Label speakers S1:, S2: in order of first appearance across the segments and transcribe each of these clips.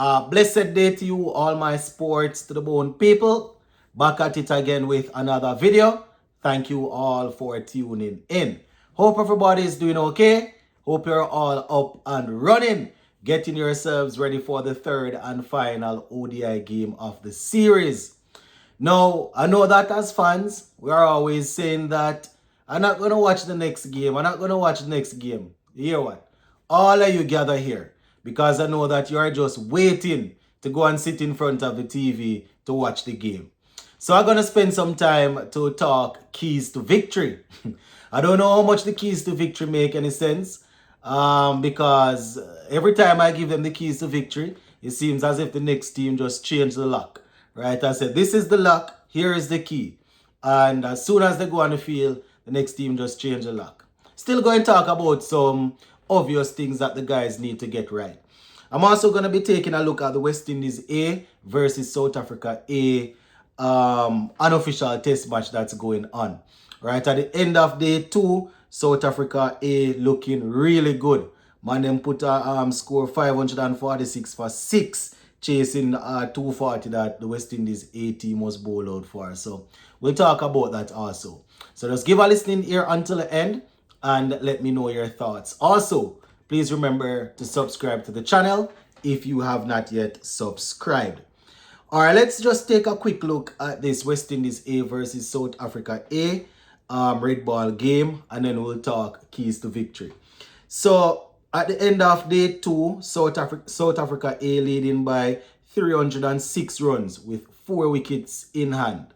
S1: Blessed day to you, all my sports to the bone people. Back at it again with another video. Thank you all for tuning in. Hope everybody is doing okay. Hope you're all up and running, getting yourselves ready for the third and final ODI game of the series. Now, I know that as fans, we are always saying that I'm not going to watch the next game. I'm not going to watch the next game. You hear what? All of you gather here because I know that you are just waiting to go and sit in front of the TV to watch the game. So I'm going to spend some time to talk keys to victory. I don't know how much the keys to victory make any sense because every time I give them the keys to victory, it seems as if the next team just changed the lock. Right? I said, this is the lock, here is the key. And as soon as they go on the field, the next team just change the lock. Still going to talk about some obvious things that the guys need to get right. I'm also going to be taking a look at the West Indies A versus South Africa A unofficial test match that's going on. Right, at the end of day 2, South Africa A looking really good. Man, them put a score 546 for 6, chasing 240 that the West Indies A team was bowled out for. So we'll talk about that also. So just give a listening ear until the end and let me know your thoughts. Also, please remember to subscribe to the channel if you have not yet subscribed. All right, let's just take a quick look at this West Indies A versus South Africa A red ball game, and then we'll talk keys to victory. So at the end of day 2, South Africa A leading by 306 runs with 4 wickets in hand.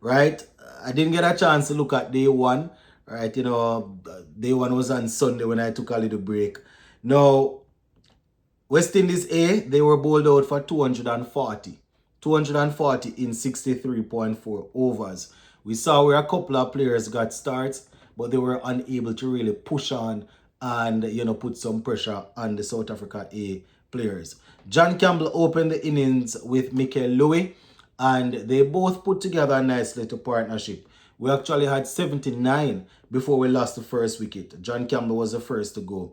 S1: Right, I didn't get a chance to look at day 1. Right, day 1 was on Sunday when I took a little break. Now, West Indies A, they were bowled out for 240 in 63.4 overs. We saw where a couple of players got starts, but they were unable to really push on and, put some pressure on the South Africa A players. John Campbell opened the innings with Micah Louis, and they both put together a nice little partnership. We actually had 79 before we lost the first wicket. John Campbell was the first to go.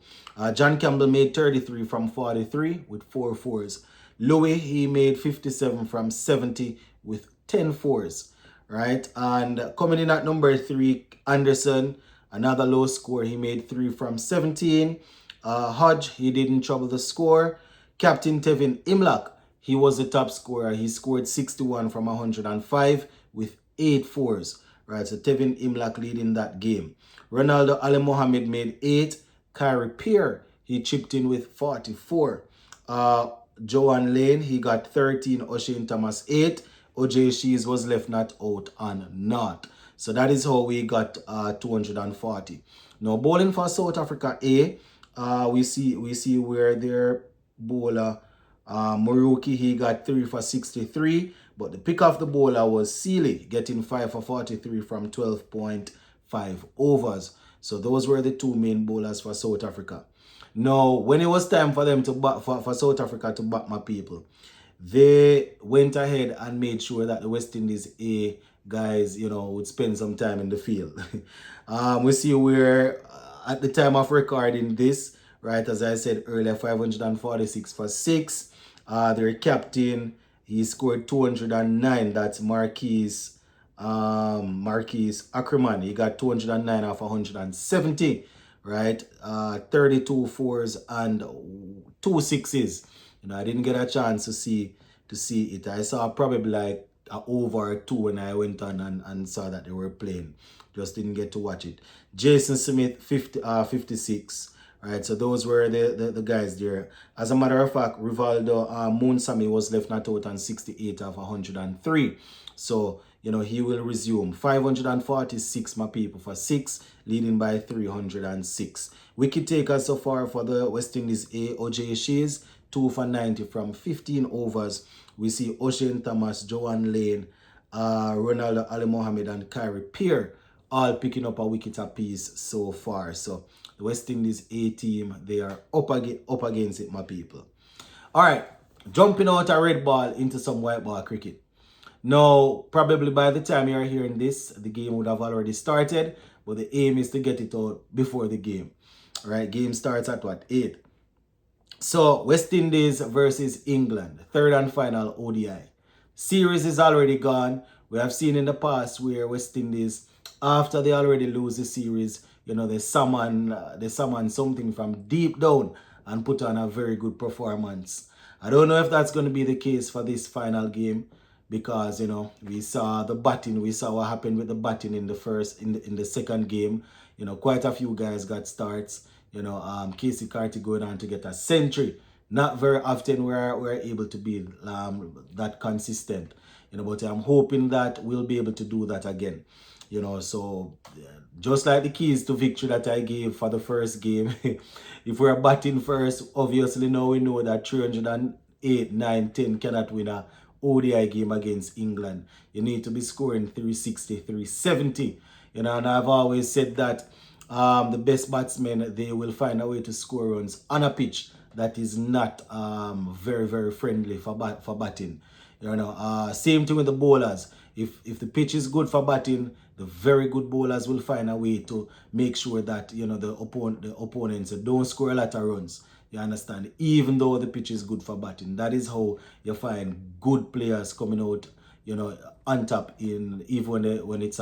S1: John Campbell made 33 from 43 with 4 fours. Louis, he made 57 from 70 with 10 fours. Right, and coming in at number 3, Anderson, another low score. He made 3 from 17. Hodge, he didn't trouble the score. Captain Tevin Imlach, he was the top scorer. He scored 61 from 105 with 8 fours. Right, so Tevin Imlach leading that game. Ronaldo Ali Mohammed made 8. Kyrie Pierre, he chipped in with 44. Joan Lane, he got 13. O'Shane Thomas 8. OJ Shees was left not out and not. So that is how we got 240. Now bowling for South Africa A, we see where their bowler Moruki, he got 3 for 63, but the pick of the bowler was Sealy, getting 5 for 43 from 12.5 overs. So those were the 2 main bowlers for South Africa. Now, when it was time for them to for South Africa to back my people, they went ahead and made sure that the West Indies A guys, would spend some time in the field. We see where at the time of recording this, right, as I said earlier, 546 for 6. Their captain, he scored 209. That's Marquise Ackerman. He got 209 off 170. Right, 32 fours and 2 sixes. I didn't get a chance to see it. I saw probably like over 2 when I went on and saw that they were playing. Just didn't get to watch it. Jason Smith, 56. Right, so those were the guys there. As a matter of fact, Rivaldo Moonsamy was left not out on 68 of 103. So, he will resume. 546, my people, for 6, leading by 306. Wicket takers so far for the West Indies A, OJ Shees, 2 for 90 from 15 overs. We see O'Shane Thomas, Joan Lane, Ronaldo Ali Mohammed, and Kyrie Pierre all picking up a wicket apiece so far. So the West Indies A team, they are up against it, my people. All right, jumping out a red ball into some white ball cricket. Now, probably by the time you're hearing this, the game would have already started, but the aim is to get it out before the game. All right, game starts at what, 8. So, West Indies versus England, third and final ODI. Series is already gone. We have seen in the past where West Indies, after they already lose the series, they summon something from deep down and put on a very good performance. I don't know if that's going to be the case for this final game because we saw the batting, we saw what happened with the batting in the second game. Quite a few guys got starts. Casey Carty going on to get a century. Not very often we're able to be that consistent. But I'm hoping that we'll be able to do that again. So just like the keys to victory that I gave for the first game, if we're batting first, obviously now we know that 308, 9, 10 cannot win a ODI game against England. You need to be scoring 360, 370. And I've always said that the best batsmen, they will find a way to score runs on a pitch that is not very, very friendly for batting. Same thing with the bowlers. If the pitch is good for batting, the very good bowlers will find a way to make sure that the opponents don't score a lot of runs. You understand? Even though the pitch is good for batting, that is how you find good players coming out, on top even when it's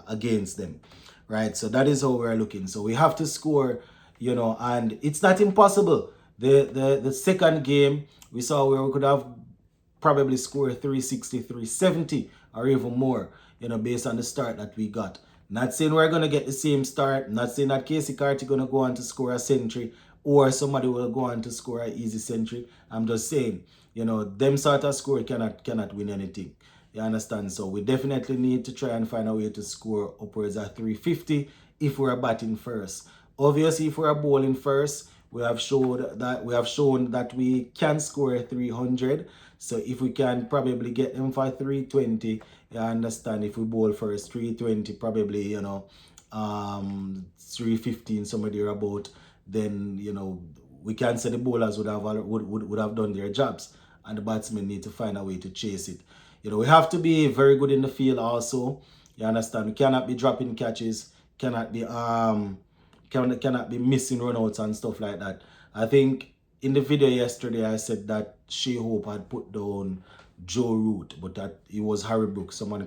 S1: against them, right? So that is how we're looking. So we have to score, and it's not impossible. The second game we saw where we could have probably score 360, 370 or even more, based on the start that we got. Not saying we're going to get the same start. Not saying that Casey Carty going to go on to score a century or somebody will go on to score an easy century. I'm just saying, them sort of score cannot win anything. You understand? So we definitely need to try and find a way to score upwards of 350 if we're batting first. Obviously, if we're bowling first, we have shown that we can score 300. So if we can probably get them for 320, you understand, if we bowl first 320, probably 315 somewhere there about, then we can say the bowlers would have done their jobs and the batsmen need to find a way to chase it. We have to be very good in the field also. You understand? We cannot be dropping catches, cannot be missing runouts and stuff like that. I think in the video yesterday I said that Shea Hope had put down Joe Root, but that it was Harry Brooks. Someone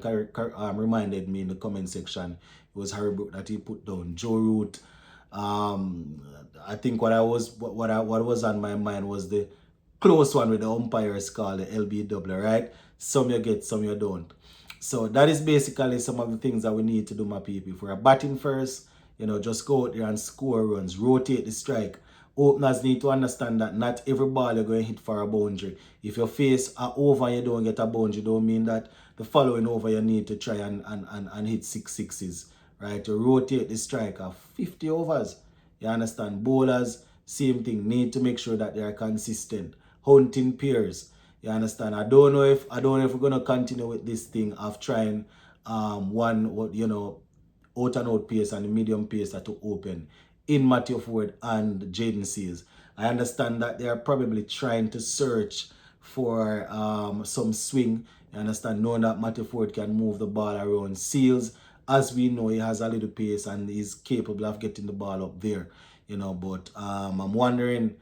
S1: reminded me in the comment section it was Harry Brooks that he put down. Joe Root. I think what was on my mind was the close one with the umpires called the LBW, right? Some you get, some you don't. So that is basically some of the things that we need to do, my people. If we're batting first, just go out there and score runs, rotate the strike. Openers need to understand that not every ball you're going to hit for a boundary. If you face an over and you don't get a boundary, don't mean that the following over you need to try and hit 6 sixes, right? To rotate the strike of 50 overs. You understand? Bowlers, same thing. Need to make sure that they are consistent. Hunting pairs. You understand? I don't know if we're gonna continue with this thing of trying out and out pace and the medium pace to open in Matthew Ford and Jaden Seals. I understand that they are probably trying to search for some swing. You understand? Knowing that Matthew Ford can move the ball around. Seals, as we know, he has a little pace and is capable of getting the ball up there. But I'm wondering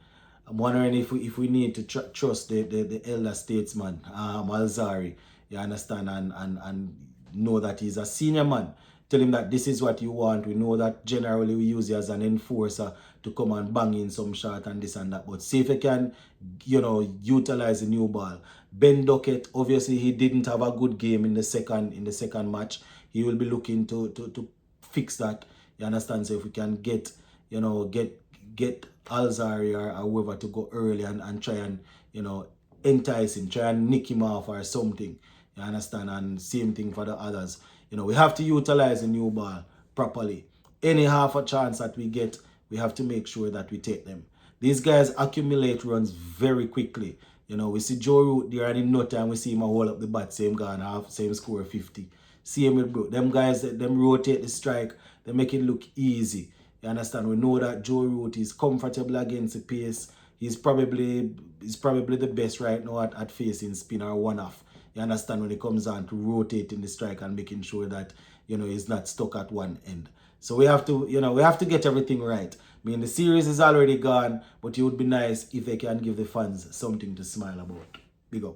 S1: if we need to trust the elder statesman, Alzarri, you understand, and know that he's a senior man. Tell him that this is what you want. We know that generally we use you as an enforcer to come and bang in some shot and this and that. But see if you can, utilize the new ball. Ben Duckett, obviously he didn't have a good game in the second match. He will be looking to fix that. You understand? So if we can get Alzarri or whoever to go early and try and, entice him, try and nick him off or something. You understand? And same thing for the others. We have to utilize the new ball properly. Any half a chance that we get, we have to make sure that we take them. These guys accumulate runs very quickly. We see Joe Root there and in no time we see him hold up the bat, same gone half, same score 50. Same with Brook. Them guys, them rotate the strike, they make it look easy. You understand? We know that Joe Root is comfortable against the pace. He's probably the best right now at facing spin or one-off. You understand, when it comes on to rotating the strike and making sure that, he's not stuck at one end. So we have to, we have to get everything right. I mean, the series is already gone, but it would be nice if they can give the fans something to smile about. Big up.